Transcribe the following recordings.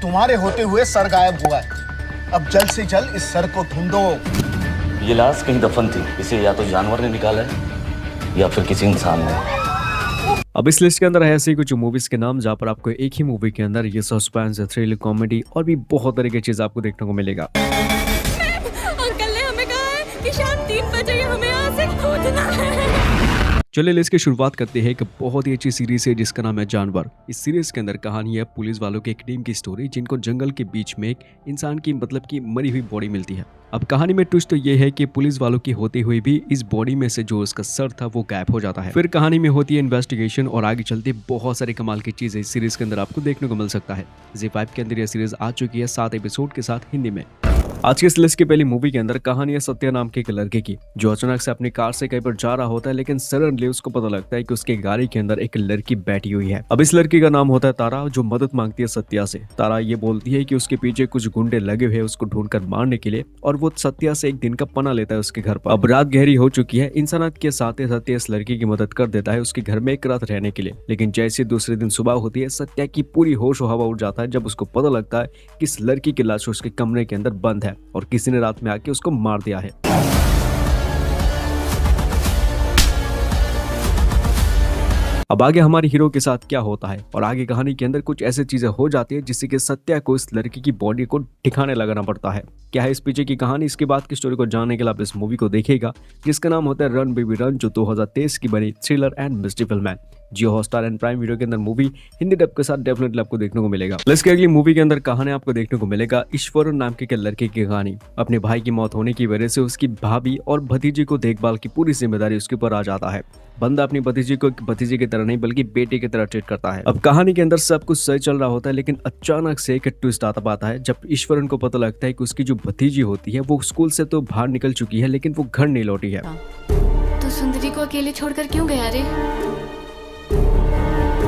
तुम्हारे होते हुए सर गायब हुआ है। अब जल्द से जल्द इस सर को ढूंढो। ये लाश कहीं दफन थी, इसे या तो जानवर ने निकाला है या फिर किसी इंसान ने। अब इस लिस्ट के अंदर है ऐसी कुछ मूवीज के नाम जहाँ पर आपको एक ही मूवी के अंदर ये सस्पेंस, थ्रिल, कॉमेडी और भी बहुत तरह की चीज आपको देखने को मिलेगा। अंकल ने हमें कहा है कि शाम 3 बजे हमें यहाँ से कूदना है। चलिए लिस्ट की शुरुआत करते हैं। एक बहुत ही अच्छी सीरीज है जिसका नाम है जानवर। इस सीरीज के अंदर कहानी है पुलिस वालों की एक टीम की स्टोरी, जिनको जंगल के बीच में एक इंसान की मतलब की मरी हुई बॉडी मिलती है। अब कहानी में ट्विस्ट तो ये है कि पुलिस वालों की होते हुए भी इस बॉडी में से जो उसका सर था वो गायब हो जाता है। फिर कहानी में होती है इन्वेस्टिगेशन और आगे चलते बहुत सारी कमाल की चीजें इस सीरीज के अंदर आपको देखने को मिल सकता है। ZEE5 के अंदर यह सीरीज आ चुकी है 7 एपिसोड के साथ हिंदी में। आज की इस लिस्ट की पहली मूवी के अंदर कहानी है सत्या नाम के एक लड़के की, जो अचानक से अपनी कार से कहीं पर जा रहा होता है, लेकिन सडनली उसको पता लगता है कि उसके गाड़ी के अंदर एक लड़की बैठी हुई है। अब इस लड़की का नाम होता है तारा, जो मदद मांगती है सत्या से। तारा ये बोलती है कि उसके पीछे कुछ गुंडे लगे हुए हैं उसको ढूंढकर मारने के लिए, और वो सत्या से एक दिन का पना लेता है उसके घर पर। अब रात गहरी हो चुकी है, इंसानियत के साथ सत्या इस लड़की की मदद कर देता है उसके घर में एक रात रहने के लिए। लेकिन जैसे दूसरे दिन सुबह होती है, सत्या की पूरी होश हवा उड़ जाता है जब उसको पता लगता है कि इस लड़की की लाश उसके कमरे के अंदर बंद है और किसी ने रात में आके उसको मार दिया है। अब आगे हमारे हीरो के साथ क्या होता है और आगे कहानी के अंदर कुछ ऐसी चीजें हो जाती है जिससे कि सत्या को इस लड़की की बॉडी को ठिकाने लगाना पड़ता है। क्या है इस पीछे की कहानी, इसके बाद की स्टोरी को जानने के लिए आप इस मूवी को देखिएगा, जिसका नाम होता है रन बेबी रन, जो 2023 की बनी थ्रिलर एंड मिस्ट्री फिल्म है। जियो हॉटस्टार एंड प्राइम वीडियो के अंदर मूवी हिंदी डब के साथ डेफिनेटली आपको देखने को मिलेगा। इसके अगली मूवी के अंदर कहानी आपको देखने को मिलेगा ईश्वरन नाम के लड़के की कहानी। अपने भाई की मौत होने की वजह से उसकी भाभी और भतीजी को देखभाल की पूरी जिम्मेदारी उसके ऊपर आ जाता है। बंदा अपनी भतीजी को भतीजी की तरह नहीं बल्कि बेटे की तरह ट्रीट करता है। अब कहानी के अंदर सब कुछ सही चल रहा होता है, लेकिन अचानक से एक ट्विस्ट आता पाता है जब ईश्वरन को पता लगता है कि उसकी जो भतीजी होती है वो स्कूल से तो बाहर निकल चुकी है, लेकिन वो घर नहीं लौटी है। तू सुंदरी को अकेले छोड़कर क्यों गया रे?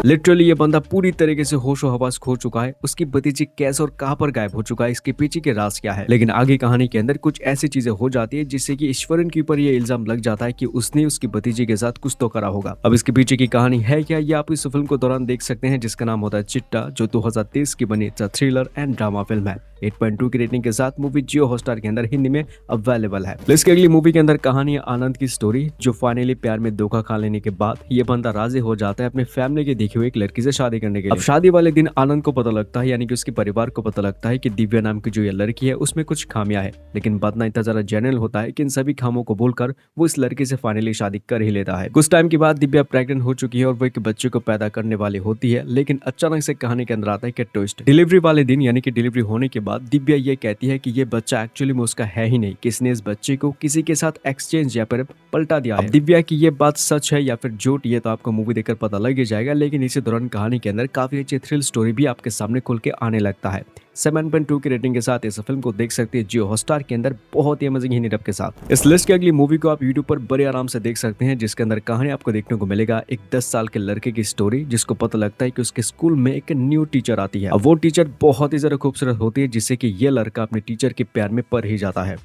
लिटरली ये बंदा पूरी तरीके से होशो हवास खो चुका है। उसकी भतीजी कैसे और कहां पर गायब हो चुका है, इसके पीछे के राज क्या है। लेकिन आगे कहानी के अंदर कुछ ऐसी चीजें हो जाती है जिससे कि ईश्वरन के ऊपर ये इल्जाम लग जाता है कि उसने उसकी भतीजी के साथ कुछ तो करा होगा। अब इसके पीछे की कहानी है क्या, ये आप इस फिल्म को दौरान देख सकते हैं, जिसका नाम होता है चिट्टा, जो 2023 की बनी थ्रिलर एंड ड्रामा फिल्म है। 8.2 की रेटिंग के साथ मूवी जियो हॉटस्टार के अंदर हिंदी में अवेलेबल है। इसके अगली मूवी के अंदर कहानी है आनंद की स्टोरी, जो फाइनली प्यार में धोखा खा लेने के बाद ये बंदा राजी हो जाता है अपने फैमिली के देखी हुई एक लड़की से शादी करने के लिए। अब शादी वाले दिन आनंद को पता लगता है, यानी कि उसके परिवार को पता लगता है कि दिव्या नाम की जो ये लड़की है उसमें कुछ खामियां है। लेकिन बात इतना ज्यादा जेन्युइन होता है कि इन सभी खामों को बोलकर वो इस लड़की से फाइनली शादी कर ही लेता है। कुछ टाइम के बाद दिव्या प्रेग्नेंट हो चुकी है और वो एक बच्चे को पैदा करने वाली होती है। लेकिन अचानक से कहानी के अंदर आता है कि ट्विस्ट। डिलीवरी वाले दिन यानी कि डिलीवरी होने के बाद दिव्या ये कहती है कि ये बच्चा एक्चुअली में उसका है ही नहीं, किसने इस बच्चे को किसी के साथ एक्सचेंज या फिर पलटा दिया है। दिव्या की ये बात सच है या फिर झूठ, ये तो आपको मूवी देखकर पता लग ही जाएगा। लेकिन इसी दौरान कहानी के अंदर काफी अच्छी थ्रिल स्टोरी भी आपके सामने खुल के आने लगता है। 7.2 की रेटिंग के साथ इस फिल्म को देख सकते हैं जियो हॉटस्टार के अंदर बहुत ही अमेजिंग हिंदी डब के साथ। इस लिस्ट की अगली मूवी को आप यूट्यूब पर बड़े आराम से देख सकते हैं, जिसके अंदर कहानी आपको देखने को मिलेगा एक 10 साल के लड़के की स्टोरी, जिसको पता लगता है कि उसके स्कूल में एक न्यू टीचर आती है। अब वो टीचर बहुत ही ज्यादा खूबसूरत होती है, जिससे कि ये लड़का अपने टीचर के प्यार में पड़ ही जाता है।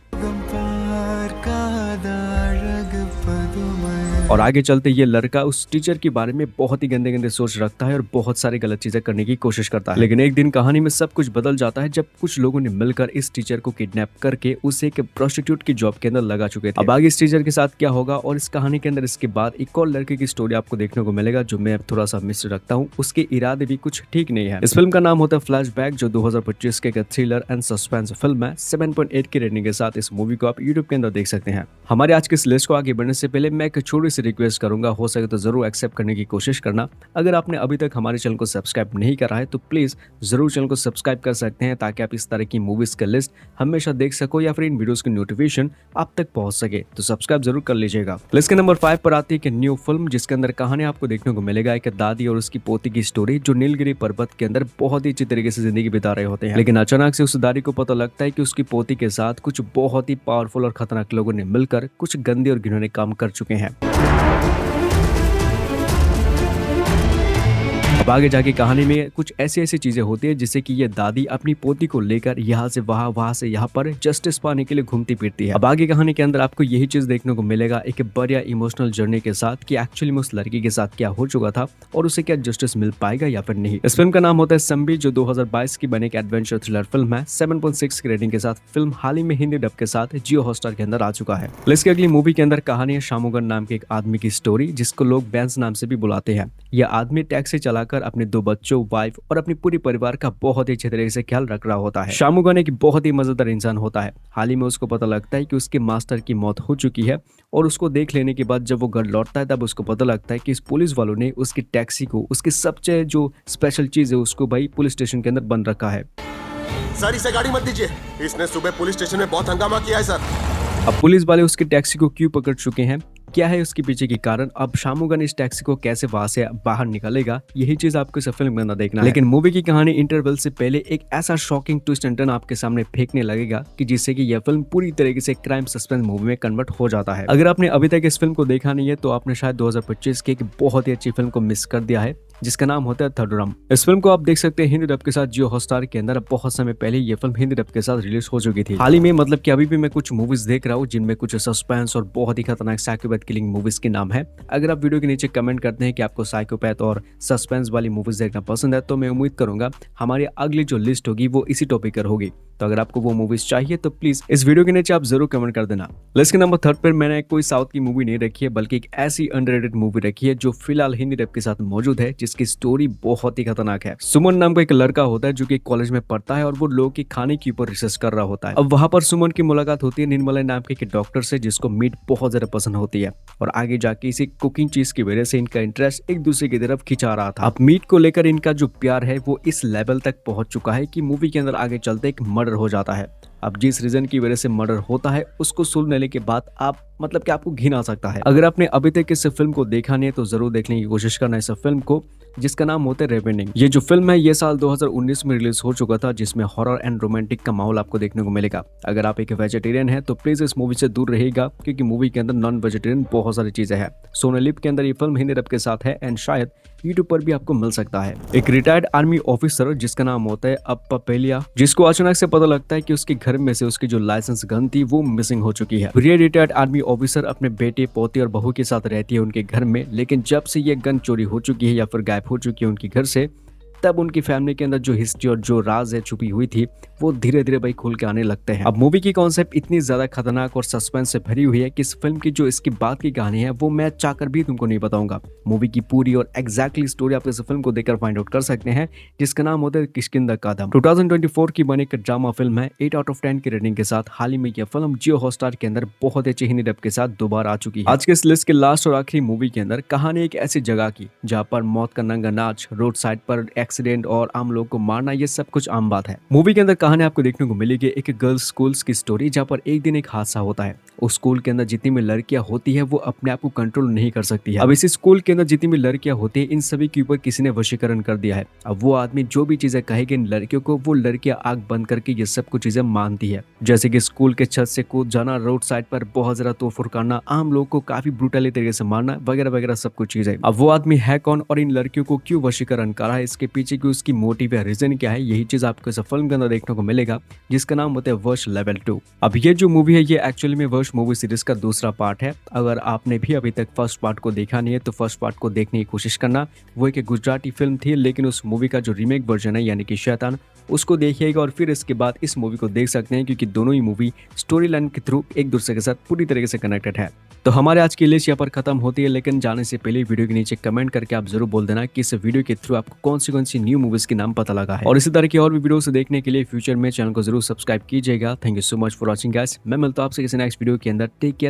और आगे चलते ये लड़का उस टीचर के बारे में बहुत ही गंदे गंदे सोच रखता है और बहुत सारी गलत चीजें करने की कोशिश करता है। लेकिन एक दिन कहानी में सब कुछ बदल जाता है जब कुछ लोगों ने मिलकर इस टीचर को किडनैप करके उसे एक प्रोस्टिट्यूट की जॉब के अंदर लगा चुके थे। अब आगे इस टीचर के साथ क्या होगा और इस कहानी के अंदर इसके बाद एक और लड़के की स्टोरी आपको देखने को मिलेगा, जो मैं थोड़ा सा मिस रखता हूँ। उसके इरादे भी कुछ ठीक नहीं है। इस फिल्म का नाम होता है फ्लैशबैक, जो 2025 के थ्रिलर एंड सस्पेंस फिल्म है। 7.8 की रेटिंग के साथ इस मूवी को आप यूट्यूब के अंदर देख सकते हैं। हमारे आज के इस लिस्ट को आगे बढ़ने से पहले मैं एक छोटी सी रिक्वेस्ट करूंगा, हो सके तो जरूर एक्सेप्ट करने की कोशिश करना। अगर आपने अभी तक हमारे चैनल को सब्सक्राइब नहीं करा है तो प्लीज जरूर चैनल को सब्सक्राइब कर सकते हैं, ताकि आप इस तरह की मूवीज का लिस्ट हमेशा देख सको या फिर इन वीडियोस की नोटिफिकेशन आप तक पहुंच सके। तो सब्सक्राइब जरूर कर लीजिएगा। लिस्ट के नंबर 5 पर आती है कि न्यू फिल्म, जिसके अंदर कहानी आपको देखने को मिलेगा एक दादी और उसकी पोती की स्टोरी, जो नीलगिरी पर्वत के अंदर बहुत ही अच्छी तरीके से जिंदगी बिता रहे होते हैं। लेकिन अचानक से उस दादी को पता लगता है कि उसकी पोती के साथ कुछ बहुत ही पावरफुल और खतरनाक लोगों ने मिलकर कुछ गंदे और घिनौने काम कर चुके हैं। अब आगे जाके कहानी में कुछ ऐसी चीजें होती है जिससे कि ये दादी अपनी पोती को लेकर यहाँ से वहां से यहाँ पर जस्टिस पाने के लिए घूमती फिरती है। अब आगे कहानी के अंदर आपको यही चीज देखने को मिलेगा एक बढ़िया इमोशनल जर्नी के साथ कि एक्चुअली में उस लड़की के साथ क्या हो चुका था और उसे क्या जस्टिस मिल पाएगा या फिर नहीं। इस फिल्म का नाम होता है संबी, जो 2022 की बने एक एडवेंचर थ्रिलर फिल्म है। 7.6 की रेटिंग के साथ फिल्म हाल ही में हिंदी डब के साथ जियो हॉटस्टार के अंदर आ चुका है। इसकी अगली मूवी के अंदर कहानी है शामुगन नाम के एक आदमी की स्टोरी, जिसको लोग बैंस नाम से भी बुलाते हैं। यह आदमी टैक्सी चलाकर अपने 2 बच्चों, वाइफ और अपनी पूरी परिवार का बहुत ही अच्छे तरीके से ख्याल रख रहा होता है। शामुगन एक बहुत ही मजेदार इंसान होता है। हाल ही में उसको पता लगता है कि उसके मास्टर की मौत हो चुकी है और उसको देख लेने के बाद जब वो घर लौटता है तब उसको पता लगता है कि इस पुलिस वालों ने उसकी टैक्सी को, उसकी सबसे जो स्पेशल चीज है उसको भाई पुलिस स्टेशन के अंदर बंद रखा है। सर इसे गाड़ी मत दीजिए, इसने सुबह पुलिस स्टेशन में बहुत हंगामा किया है सर। अब पुलिस वाले उसकी टैक्सी को क्यों पकड़ चुके हैं, क्या है उसके पीछे की कारण, अब शामुगन इस टैक्सी को कैसे वहां से बाहर निकालेगा, यही चीज आपको इस फिल्म में अंदर देखना है। लेकिन मूवी की कहानी इंटरवल से पहले एक ऐसा शॉकिंग ट्विस्ट एंड टर्न आपके सामने फेंकने लगेगा कि जिससे कि यह फिल्म पूरी तरीके से क्राइम सस्पेंस मूवी में कन्वर्ट हो जाता है। अगर आपने अभी तक इस फिल्म को देखा नहीं है तो आपने शायद 2025 की एक बहुत ही अच्छी फिल्म को मिस कर दिया है, जिसका नाम होता है थर्ड रम। इस फिल्म को आप देख सकते हैं हिंदी डब के साथ जियो हॉटस्टार के अंदर। बहुत समय पहले ये फिल्म हिंदी डब के साथ रिलीज हो चुकी थी। हाल ही में मतलब कि अभी भी मैं कुछ मूवीज देख रहा हूँ जिनमें कुछ सस्पेंस और बहुत ही खतरनाक साइकोपैथ किलिंग मूवीज के नाम है। अगर आप वीडियो के नीचे कमेंट करते हैं कि आपको साइकोपैथ और सस्पेंस वाली मूवीज देखना पसंद है तो मैं उम्मीद करूंगा हमारी अगली जो लिस्ट होगी वो इसी टॉपिक पर होगी। तो अगर आपको वो मूवीज चाहिए तो प्लीज इस वीडियो के नीचे आप जरूर कमेंट कर देना। लिस्ट के नंबर 3 पर मैंने कोई साउथ की मूवी नहीं रखी है, बल्कि एक ऐसी अंडररेटेड मूवी रखी है जो फिलहाल हिंदी डब के साथ मौजूद है, जिसकी स्टोरी बहुत ही खतरनाक है। सुमन नाम का एक लड़का होता है जो कि कॉलेज में पढ़ता है और वो लोगों के खाने के ऊपर रिसर्च कर रहा होता है। अब वहां पर सुमन की मुलाकात होती है निर्मला नाम के एक डॉक्टर से, जिसको मीट बहुत ज्यादा पसंद होती है और आगे जाके इसी कुकिंग चीज की वजह से इनका इंटरेस्ट एक दूसरे की तरफ खिंचा रहा था। अब मीट को लेकर इनका जो प्यार है वो इस लेवल तक पहुंच चुका है कि मूवी के अंदर आगे चलते एक मर्डर हो जाता है। अब जिस रीजन की वजह से मर्डर होता है उसको सुनने के बाद आप मतलब कि आपको घिन आ सकता है। अगर आपने अभी तक इस फिल्म को देखा नहीं है तो जरूर देखने की कोशिश करना इस फिल्म को, जिसका नाम होता है रेवेनिंग। ये जो फिल्म है ये साल 2019 में रिलीज हो चुका था, जिसमें हॉरर एंड रोमांटिक का माहौल आपको देखने को मिलेगा। अगर आप एक वेजिटेरियन है तो प्लीज इस मूवी से दूर रहेगा, क्योंकि मूवी के अंदर नॉन वेजिटेरियन बहुत सारी चीजें हैं। सोनालिप के अंदर ये फिल्म हिंदी डब के साथ है एंड शायद यूट्यूब पर भी आपको मिल सकता है। एक रिटायर्ड आर्मी ऑफिसर जिसका नाम होता है अप्पा पेलिया, जिसको अचानक से पता लगता है कि उसके घर में से उसकी जो लाइसेंस गन थी वो मिसिंग हो चुकी है। ये रिटायर्ड आर्मी ऑफिसर अपने बेटे, पोते और बहू के साथ रहती है उनके घर में, लेकिन जब से ये गन चोरी हो चुकी है या फिर गायब हो चुकी है उनके घर से, तब उनकी फैमिली के अंदर जो हिस्ट्री और जो राज है छुपी हुई थी वो धीरे धीरे भाई खुल के आने लगते हैं। अब मूवी की कॉन्सेप्ट इतनी ज्यादा खतरनाक और सस्पेंस से भरी हुई है कि इस फिल्म की जो इसकी बात की कहानी है वो मैं चाहकर भी तुमको नहीं बताऊंगा। मूवी की पूरी और एग्जैक्टली स्टोरी आप इस फिल्म को देखकर फाइंड आउट कर सकते हैं, जिसका नाम होता है किष्किंधा कादम। 2024 की बनी एक ड्रामा फिल्म है। 8 आउट ऑफ 10 की रेटिंग के साथ हाल ही में यह फिल्म जियो हॉटस्टार के अंदर बहुत अच्छी हिंदी डब के साथ दोबारा आ चुकी है। आज के इस लिस्ट के लास्ट और आखिरी मूवी के अंदर कहानी एक ऐसी जगह की जहाँ पर मौत का नंगा नाच, रोड साइड पर एक्सीडेंट और आम लोगों को मारना, ये सब कुछ आम बात है। मूवी के अंदर कहानी आपको देखने को मिलेगी एक गर्ल्स स्कूल्स की स्टोरी, जहाँ पर एक दिन एक हादसा होता है। उस स्कूल के अंदर जितनी भी लड़कियां होती है वो अपने आप को कंट्रोल नहीं कर सकती है। अब इसी स्कूल के अंदर जितनी भी लड़कियां होती है इन सभी के ऊपर किसी ने वशीकरण कर दिया है। अब वो आदमी जो भी चीजें कहेगी इन लड़कियों को, वो लड़कियां आंख बंद करके ये सब कुछ चीजें मानती है, जैसे कि स्कूल के छत से कूद जाना, रोड साइड पर बहुत ज्यादा तोड़फोड़ करना, आम लोगों को काफी ब्रूटली तरीके से मारना, वगैरह वगैरह सब कुछ चीजें। अब वो आदमी है कौन और इन लड़कियों को क्यों वशीकरण कर रहा है, इसके पीछे की उसकी मोटिव या रीजन क्या है, यही चीज आपको इस फिल्म के अंदर देखने को मिलेगा, जिसका नाम होता है वर्ष लेवल 2। अब ये जो मूवी है ये एक्चुअली में वर्ष मूवी सीरीज का दूसरा पार्ट है। अगर आपने भी अभी तक फर्स्ट पार्ट को देखा नहीं है तो फर्स्ट पार्ट को देखने की कोशिश करना। वो एक गुजराती फिल्म थी, लेकिन उस मूवी का जो रीमेक वर्जन है यानी कि शैतान, उसको देखिएगा और फिर इसके बाद इस मूवी को देख सकते हैं, क्योंकि दोनों ही मूवी स्टोरी लाइन के थ्रू एक दूसरे के साथ पूरी तरीके से कनेक्टेड है। तो हमारे आज की लिस्ट यहाँ पर खत्म होती है, लेकिन जाने से पहले वीडियो के नीचे कमेंट करके आप जरूर बोल देना कि इस वीडियो के थ्रू आपको कौन सी न्यू मूवीज के नाम पता लगा है। और इसी तरह की और भी वीडियो से देखने के लिए फ्यूचर में चैनल को जरूर सब्सक्राइब कीजिएगा। Thank you so much for watching guys. मैं मिलता हूं आपसे किसी नेक्स्ट वीडियो के अंदर। Take care.